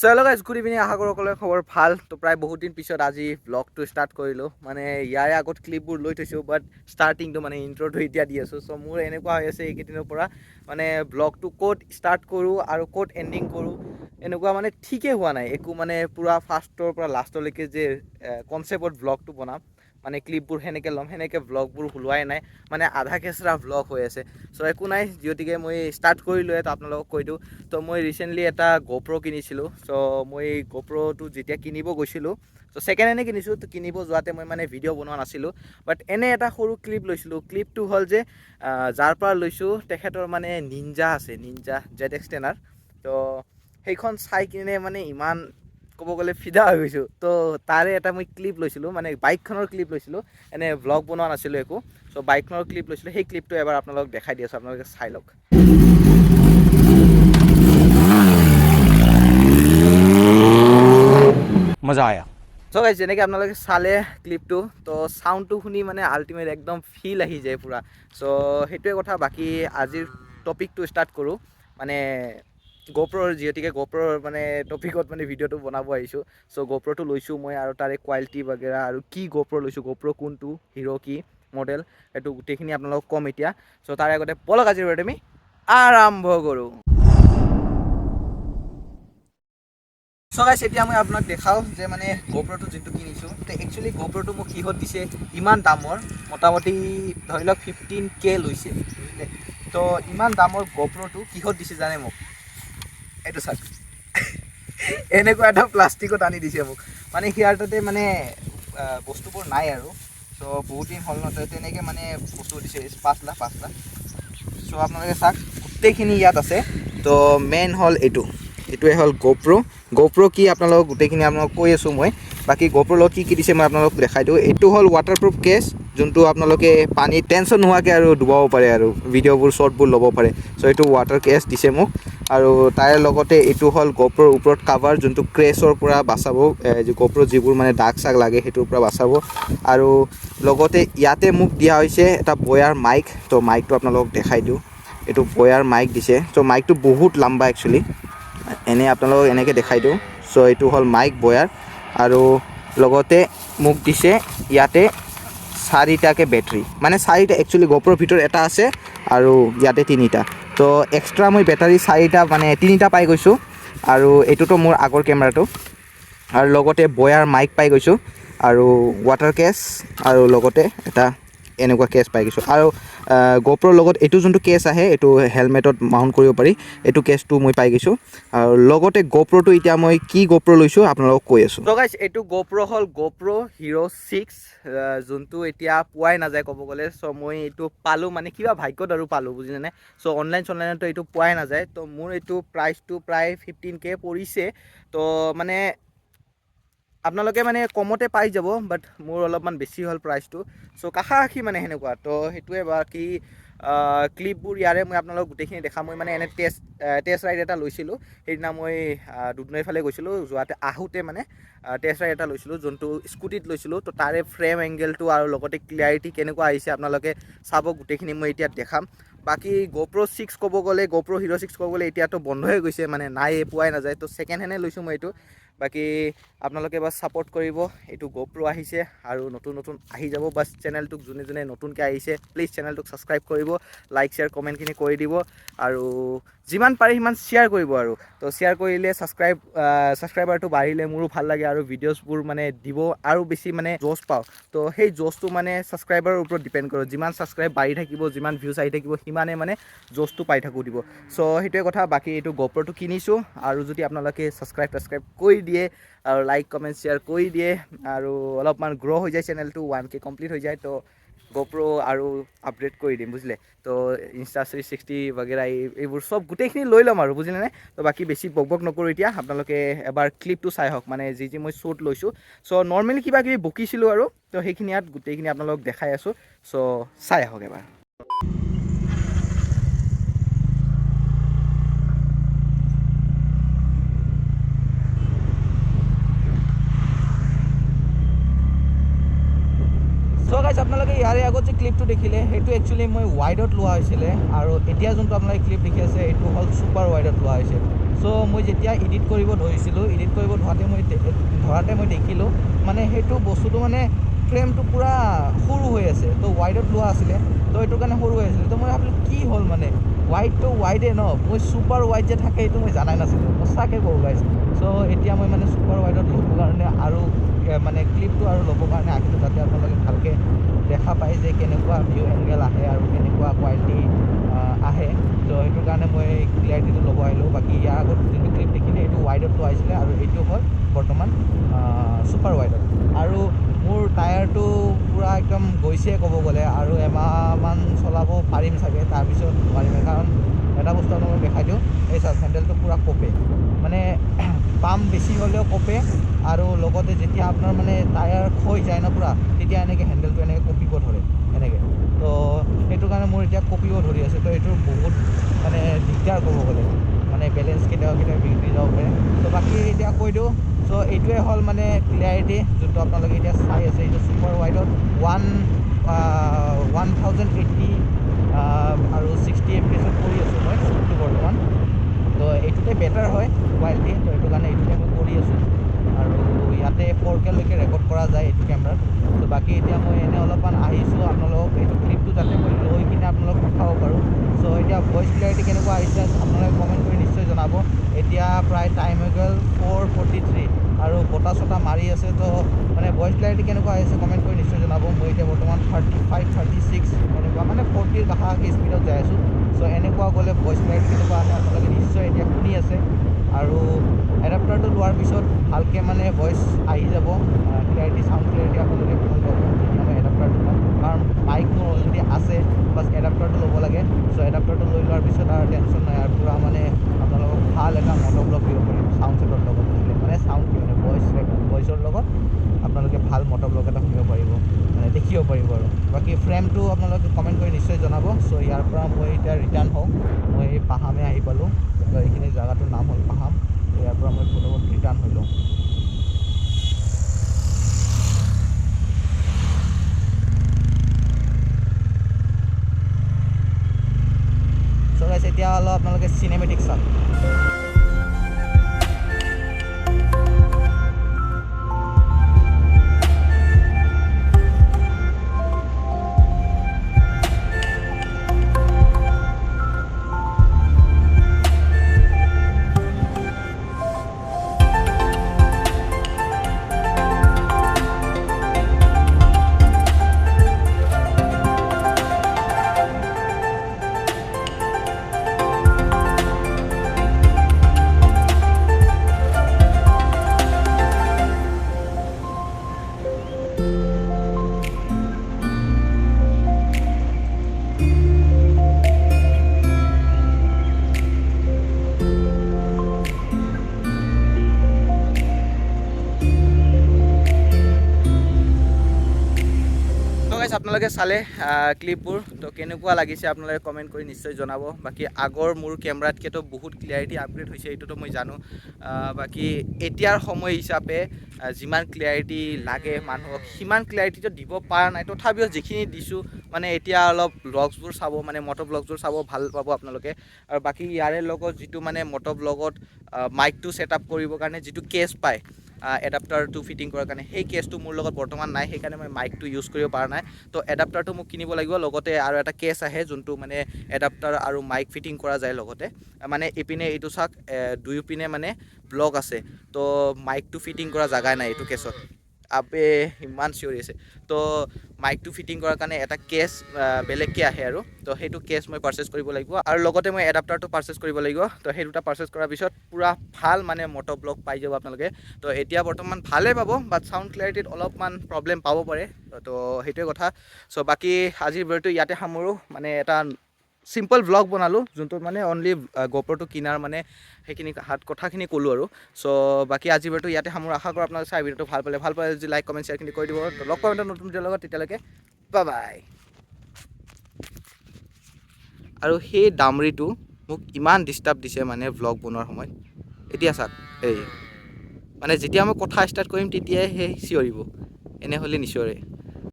Hello' guys, good evening. আশা কৰোঁ সকলোৰে খবৰ ভাল। তো প্ৰায় বহুত দিন পিছত আজি ব্লগটো ষ্টাৰ্ট কৰিলোঁ। মানে ইয়াৰে আগত ক্লিপবোৰ লৈ থৈছোঁ, বাট ষ্টাৰ্টিংটো মানে ইণ্ট্ৰ'টো এতিয়া দি আছোঁ। চ' মোৰ এনেকুৱা হৈ আছে এইকেইদিনৰ পৰা মানে ব্লগটো ক'ত ষ্টাৰ্ট কৰোঁ আৰু ক'ত এণ্ডিং কৰোঁ এনেকুৱা মানে ঠিকেই হোৱা নাই একো। মানে পূৰা ফাৰ্ষ্টৰ পৰা লাষ্টলৈকে যে কনচেপ্টত ব্লগটো বনাম, মানে ক্লিপবোৰ সেনেকৈ ল'ম, সেনেকৈ ব্লগবোৰ ওলোৱাই নাই। মানে আধা কেঁচৰা ব্লগ হৈ আছে। চ' একো নাই, গতিকে মই ষ্টাৰ্ট কৰিলোঁৱে। তো আপোনালোকক কৈ দিওঁ, তো মই ৰিচেণ্টলি এটা GoPro কিনিছিলোঁ। চ' মই GoProটো যেতিয়া কিনিব গৈছিলোঁ, চ' ছেকেণ্ড হেণ্ডে কিনিছোঁ। তো কিনিব যোৱাতে মই মানে ভিডিঅ' বনোৱা নাছিলোঁ, বাট এনে এটা সৰু ক্লিপ লৈছিলোঁ। ক্লিপটো হ'ল যে যাৰ পৰা লৈছোঁ তেখেতৰ মানে নিঞ্জা আছে, নিঞ্জা ZX10R। তো সেইখন চাই কিনে মানে ইমান ক'ব গ'লে ফিদা হৈ গৈছোঁ। তো তাৰে এটা মই ক্লিপ লৈছিলোঁ, মানে বাইকখনৰ ক্লিপ লৈছিলোঁ। এনেই ভ্লগ বনোৱা নাছিলোঁ একো। চ' বাইকখনৰ ক্লিপ লৈছিলোঁ। সেই ক্লিপটো এবাৰ আপোনালোকক দেখাই দি আছোঁ, আপোনালোকে চাই লওক। मज़ा आया। চ' গাইজ, যেনেকৈ আপোনালোকে চালে ক্লিপটো, তো চাউণ্ডটো শুনি মানে আল্টিমেট একদম ফিল আহি যায় পূৰা। চ' সেইটোৱে কথা। বাকী আজিৰ টপিকটো ষ্টাৰ্ট কৰোঁ। মানে GoProৰ, যিহেতুকে GoProৰ মানে টপিকত মানে ভিডিঅ'টো বনাব আহিছোঁ। চ' GoProটো লৈছোঁ মই, আৰু তাৰে কোৱালিটি বাগেৰা আৰু কি GoPro লৈছোঁ, GoPro কোনটো, হিৰ' কি মডেল, সেইটো গোটেইখিনি আপোনালোকক ক'ম এতিয়া। চ' তাৰে আগতে ব'লক আজিৰ ভিডিঅ'টো আমি আৰম্ভ কৰোঁ। চ' গাইছ, এতিয়া মই আপোনাক দেখাওঁ যে মানে GoProটো যোনটো কিনিছোঁ, তো একচুৱেলি GoProটো মোক কিহত দিছে ইমান দামৰ। মোটামুটি ধৰি লওক 15K লৈছে, বুজিলে। তো ইমান দামৰ GoProটো কিহত দিছে জানে মোক? এইটো চাওক, এনেকুৱা এটা প্লাষ্টিকত আনি দিছে মোক। মানে সিয়াৰ তাতে মানে বস্তুবোৰ নাই আৰু। চ' বহুত দিন হ'ল ন, তেনেকৈ মানে বস্তু দিছে। পাঁচলা চ' আপোনালোকে চাওক, গোটেইখিনি ইয়াত আছে। তো মেইন হ'ল এইটোৱে হ'ল GoPro কি আপোনালোকক গোটেইখিনি আপোনালোকক কৈ আছোঁ মই। বাকী GoPro লগত কি দিছে মই আপোনালোকক দেখাই দিওঁ। এইটো হ'ল ৱাটাৰপ্ৰুফ কেছ, যোনটো আপোনালোকে পানীত টেনশ্যন নোহোৱাকৈ আৰু ডুবাব পাৰে আৰু ভিডিঅ'বোৰ শ্বৰ্টবোৰ ল'ব পাৰে। চ' এইটো ৱাটাৰ কেছ দিছে মোক। আৰু তাৰে লগতে এইটো হ'ল GoProৰ ওপৰত কাভাৰ, যোনটো ক্ৰেছৰ পৰা বাচাব, GoPro যিবোৰ মানে দাগ চাগ লাগে সেইটোৰ পৰা বাচাব। আৰু লগতে ইয়াতে মোক দিয়া হৈছে এটা বয়াৰ মাইক। তো মাইকটো আপোনালোকক দেখাই দিওঁ। এইটো বয়াৰ মাইক দিছে। চ' মাইকটো বহুত লাম্বা একচুৱেলি। এনেই আপোনালোকক এনেকৈ দেখাই দিওঁ। চ' এইটো হ'ল মাইক বয়াৰ। আৰু লগতে মোক দিছে ইয়াতে 4টাকৈ বেটৰী, মানে 4টা একচুৱেলি। GoProৰ ভিতৰত এটা আছে আৰু ইয়াতে 3টা। তো এক্সট্ৰা মই বেটাৰী 4টা, মানে 3টা পাই গৈছোঁ। আৰু এইটোতো মোৰ আগৰ কেমেৰাটো। আৰু লগতে বয়াৰ মাইক পাই গৈছোঁ, আৰু ৱাটাৰ কেছ, আৰু লগতে এটা এনেকুৱা কেছ পাই গৈছোঁ। আৰু GoProৰ লগত এইটো যোনটো কেছ আহে, এইটো হেলমেটত মাউণ্ট কৰিব পাৰি, এইটো কেছটো মই পাই গৈছোঁ। আৰু লগতে GoProটো এতিয়া মই কি GoPro লৈছোঁ আপোনালোকক কৈ আছোঁ। তো গাইছ, এইটো GoPro হ'ল GoPro Hero 6, যোনটো এতিয়া পোৱাই নাযায় ক'ব গ'লে। চ' মই এইটো পালোঁ, মানে কিবা ভাগ্যত আৰু পালোঁ, বুজিলেনে। চ' অনলাইনতো এইটো পোৱাই নাযায়। তো মোৰ এইটো প্ৰাইচটো প্ৰায় 15K পৰিছে। তো মানে আপোনালোকে মানে কমতে পাই যাব, বাট মোৰ অলপমান বেছি হ'ল প্ৰাইচটো। চ' কাষাকাষি মানে সেনেকুৱা। তো সেইটোৱে। বাকী ক্লিপবোৰ ইয়াৰে মই আপোনালোকক গোটেইখিনি দেখাম। মই মানে এনে টেষ্ট ৰাইড এটা লৈছিলোঁ। সেইদিনা মই দুধনৈৰ ফালে গৈছিলোঁ, আহোঁতে মানে টেষ্ট ৰাইড এটা লৈছিলোঁ, যোনটো স্কুটিত লৈছিলোঁ। তো তাৰে ফ্ৰেম এংগেলটো আৰু লগতে ক্লিয়াৰিটি কেনেকুৱা আহিছে আপোনালোকে চাব, গোটেইখিনি মই এতিয়া দেখাম। বাকী GoPro 6 ক'ব গ'লে, GoPro Hero 6 ক'ব গ'লে এতিয়াতো বন্ধ হৈ গৈছে, মানে নাই, পোৱাই নাযায়। তো ছেকেণ্ড হেণ্ডে লৈছোঁ মই এইটো। বাকী আপোনালোকে বাছ ছাপোৰ্ট কৰিব। এইটো GoPro আহিছে আৰু নতুন আহি যাব। বাছ চেনেলটোক যোনে নতুনকৈ আহিছে, প্লিজ চেনেলটোক ছাবস্ক্ৰাইব কৰিব, লাইক শ্বেয়াৰ কমেণ্টখিনি কৰি দিব, আৰু যিমান পাৰে সিমান শ্বেয়াৰ কৰিব। আৰু তো শ্বেয়াৰ কৰিলে ছাবস্ক্ৰাইবাৰটো বাঢ়িলে মোৰো ভাল লাগে, আৰু ভিডিঅ'ছবোৰ মানে দিব আৰু বেছি মানে জ'চ পাওঁ। তো সেই জ'চটো মানে ছাবস্ক্ৰাইবাৰৰ ওপৰত ডিপেণ্ড কৰে। যিমান ছাবস্ক্ৰাইব বাঢ়ি থাকিব, যিমান ভিউজ আহি থাকিব, সিমানে মানে জ'চটো পাই থাকোঁ দিব। চ' সেইটোৱে কথা। বাকী এইটো GoProটো কিনিছোঁ, আৰু যদি আপোনালোকে ছাবস্ক্ৰাইব কৰি দিয়ে, আৰু লাইক কমেণ্ট শ্বেয়াৰ কৰি দিয়ে, আৰু অলপমান গ্ৰ' হৈ যায়, চেনেলটো 1K কমপ্লিট হৈ যায়, তো GoPro আৰু আপগ্ৰেড কৰি দিম, বুজিলে। তো Insta360 বাগেৰা এইবোৰ চব গোটেইখিনি লৈ ল'ম আৰু, বুজিলেনে। তো বাকী বেছি বক নকৰোঁ এতিয়া। আপোনালোকে এবাৰ ক্লিপটো চাই হওক, মানে যি মই শ্বুট লৈছোঁ। চ' নৰ্মেলি কিবা কিবি বকিছিলোঁ আৰু, তো সেইখিনি ইয়াত গোটেইখিনি আপোনালোকক দেখাই আছোঁ। চ' চাই আহক এবাৰ। চ' গাইছ, আপোনালোকে ইয়াৰে আগত যে ক্লিপটো দেখিলে, সেইটো একচুৱেলি মই ৱাইডত লোৱা হৈছিলে, আৰু এতিয়া যোনটো আপোনালোকে ক্লিপ দেখি আছে, এইটো হ'ল ছুপাৰ ৱাইডত লোৱা হৈছে। চ' মই যেতিয়া এডিট কৰিব ধৰিছিলোঁ, এডিট কৰিব ধৰাতে মই দেখিলোঁ মানে সেইটো বস্তুটো মানে ফ্ৰেমটো পূৰা সৰু হৈ আছে। তো ৱাইডত লোৱা আছিলে, তো এইটো কাৰণে সৰু হৈ আছিলে। তো মই ভাবিলোঁ কি হ'ল মানে ৱাইডটো ৱাইডে ন, মই ছুপাৰ ৱাইড যে থাকে এইটো মই জানাই নাছিলোঁ, সঁচাকৈ কওঁ গাইছ। চ' এতিয়া মই মানে ছুপাৰ ৱাইডত ল'বৰ কাৰণে আৰু মানে ক্লিপটো আৰু ল'বৰ কাৰণে আহিলোঁ, যাতে আপোনালোকে ভালকৈ দেখা পায় যে কেনেকুৱা ভিউ এংগেল আহে আৰু কেনেকুৱা কোৱালিটি আহে। তো সেইটো কাৰণে মই ক্লিয়াৰিটিটো ল'ব আহিলোঁ। বাকী ইয়াৰ আগত যোনটো ক্লিপ দেখিলে এইটো ৱাইডত লোৱা আহিছিলে আৰু এইটো হ'ল বৰ্তমান ছুপাৰ ৱাইডত। আৰু মোৰ টায়াৰটো পূৰা একদম গৈছে ক'ব গ'লে, আৰু এমাহমান চলাব পাৰিম চাগে, তাৰপিছত নোৱাৰিমে। কাৰণ এটা বস্তু আপোনালোকক দেখাই দিওঁ, এই চাওক হেণ্ডেলটো পূৰা কপে, মানে পাম্প বেছি হ'লেও কপে, আৰু লগতে যেতিয়া আপোনাৰ মানে টায়াৰ ক্ষয় যায় ন পূৰা, তেতিয়া এনেকৈ হেণ্ডেলটো এনেকৈ কঁপিব ধৰে এনেকৈ। তো সেইটো কাৰণে মোৰ এতিয়া কঁপিব ধৰি আছে। তো এইটোৰ বহুত মানে দিগদাৰ ক'ব গ'লে, মানে বেলেঞ্চ কেতিয়াবা বিগড়ি যাব পাৰে। তো বাকী এতিয়া কৈ দিওঁ, চ' এইটোৱে হ'ল মানে ক্লিয়াৰিটি যোনটো আপোনালোকে এতিয়া চাই আছে। এইটো ছুপাৰ ৱাইডত 1080 আৰু 60 FPS কৰি আছোঁ মই শ্বুটটো বৰ্তমান। তো এইটোতে বেটাৰ হয় কোৱালিটি, তো সেইটো কাৰণে এইটোতে মই কৰি আছোঁ। আৰু ইয়াতে 4K লৈকে ৰেকৰ্ড কৰা যায় এইটো কেমেৰাত। তো বাকী এতিয়া মই এনেই অলপমান আহিছোঁ আপোনালোকক এইটো ক্লিপটো যাতে মই লৈ কিনে আপোনালোকক দেখাব পাৰোঁ। চ' এতিয়া ভইচ ক্লিয়াৰিটি কেনেকুৱা আহিছে আপোনালোকে কমেণ্ট কৰি নিশ্চয় জনাব। এতিয়া প্ৰায় টাইম হৈ গ'ল 4:43 আৰু বতাহ চতাহ মাৰি আছে। তো মানে ভইচ ক্লিয়াৰিটি কেনেকুৱা আহিছে কমেণ্ট কৰি নিশ্চয় জনাব। মই এতিয়া বৰ্তমান 35, 36 এনেকুৱা মানে 40ৰ কাষাকাষি স্পীডত যাই আছোঁ। চ' এনেকুৱা গ'লে ভইচ ক্লিয়াৰিটি কেনেকুৱা আহে আপোনালোকে নিশ্চয় এতিয়া শুনি আছে। আৰু এডাপ্টাৰটো লোৱাৰ পিছত ভালকৈ মানে ভইচ আহি যাব, ক্লিয়াৰিটি চাউণ্ড ক্লিয়াৰিটি আপোনালোকে ভাল পাব যেতিয়া মই এডাপ্টাৰটো ল'ম। কাৰণ মাইক মোৰ অলৰেডি আছে, বাছ এডাপ্টাৰটো ল'ব লাগে। চ' এডাপ্টাৰটো লৈ লোৱাৰ পিছত আৰু টেনশ্যন নাই, আৰু পূৰা মানে আপোনালোকক ভাল এটা মট'ব্লগ দিব পাৰিম চাউণ্ড ছেটৰ লগত থাকিলে, মানে চাউণ্ড কি মানে ভইচৰ লগত আপোনালোকে ভাল মট'ব্লগ এটা শুনিব পাৰিব, মানে দেখিব পাৰিব। আৰু বাকী ফ্ৰেমটো আপোনালোকে কমেণ্ট কৰি নিশ্চয় জনাব। চ' ইয়াৰ পৰা মই এতিয়া ৰিটাৰ্ণ হওঁ, মই এই পাহামে আহি পালোঁ। তো এইখিনি জেগাটোৰ নাম হ'ল পাহাম। ইয়াৰ পৰা মই ফটোত ৰিটাৰ্ণ হৈ লওঁ। চ' গাইছ এতিয়া অলপ আপোনালোকে চিনেমেটিক চাওক। আপোনালোকে চালে ক্লিপবোৰ, তো কেনেকুৱা লাগিছে আপোনালোকে কমেণ্ট কৰি নিশ্চয় জনাব। বাকী আগৰ মোৰ কেমেৰাতকৈতো বহুত ক্লিয়াৰিটি আপগ্ৰেড হৈছে, এইটোতো মই জানো। বাকী এতিয়াৰ সময় হিচাপে যিমান ক্লিয়াৰিটি লাগে মানুহক সিমান ক্লিয়াৰিটিটো দিব পৰা নাই, তথাপিও যিখিনি দিছোঁ মানে এতিয়া অলপ ব্লগছবোৰ চাব, মানে মট'ব্লগছবোৰ চাব ভাল পাব আপোনালোকে। আৰু বাকী ইয়াৰে লগত যিটো মানে মট'ব্লগত মাইকটো ছেট আপ কৰিবৰ কাৰণে যিটো কেছ পায় এডাপ্টাৰটো ফিটিং কৰাৰ কাৰণে, সেই কেছটো মোৰ লগত বৰ্তমান নাই, সেইকাৰণে মই মাইকটো ইউজ কৰিব পৰা নাই। তো এডাপ্টাৰটো মোক কিনিব লাগিব, লগতে আৰু এটা কেছ আহে যোনটো মানে এডাপ্টাৰ আৰু মাইক ফিটিং কৰা যায় লগতে। মানে ইপিনে এইটো চাওক দুয়োপিনে মানে ব্লক আছে, তো মাইকটো ফিটিং কৰা জেগা নাই এইটো কেছত। আপে ইমান চিঞৰি আছে। তো মাইকটো ফিটিং কৰাৰ কাৰণে এটা কেছ বেলেগকৈ আহে, আৰু তো সেইটো কেছ মই পাৰ্চেছ কৰিব লাগিব, আৰু লগতে মই এডাপ্টাৰটো পাৰ্চেছ কৰিব লাগিব। তো সেই দুটা পাৰ্চেছ কৰাৰ পিছত পূৰা ভাল মানে মট'ব্লগ পাই যাব আপোনালোকে। তো এতিয়া বৰ্তমান ভালেই পাব, বাট চাউণ্ড ক্লিয়াৰিটিত অলপমান প্ৰব্লেম পাব পাৰে। তো সেইটোৱে কথা। চ' বাকী আজিৰ ভিডিঅ'টো ইয়াতে সামৰোঁ, মানে এটা চিম্পল ব্লগ বনালোঁ যোনটোত মানে অনলি গোপ্ৰ'টো কিনাৰ মানে সেইখিনি কথাখিনি ক'লোঁ আৰু। চ' বাকী আজিৰ ভিডিঅ'টো ইয়াতে সামৰোঁ, আশা কৰোঁ আপোনালোকে চাই ভিডিঅ'টো ভাল পালে যদি লাইক কমেণ্ট শ্বেয়াৰখিনি কৰি দিব। তো লগ পাম এটা নতুন ভিডিঅ'ৰ লগত, তেতিয়ালৈকে বাই বাই। আৰু সেই দামৰিটো মোক ইমান ডিষ্টাৰ্ব দিছে মানে ভ্লগ বনোৱাৰ সময়ত। এতিয়া চাওক এই মানে যেতিয়া মই কথা ষ্টাৰ্ট কৰিম তেতিয়াই সেই চিঞৰিব, এনেহ'লে নিচিঞৰে।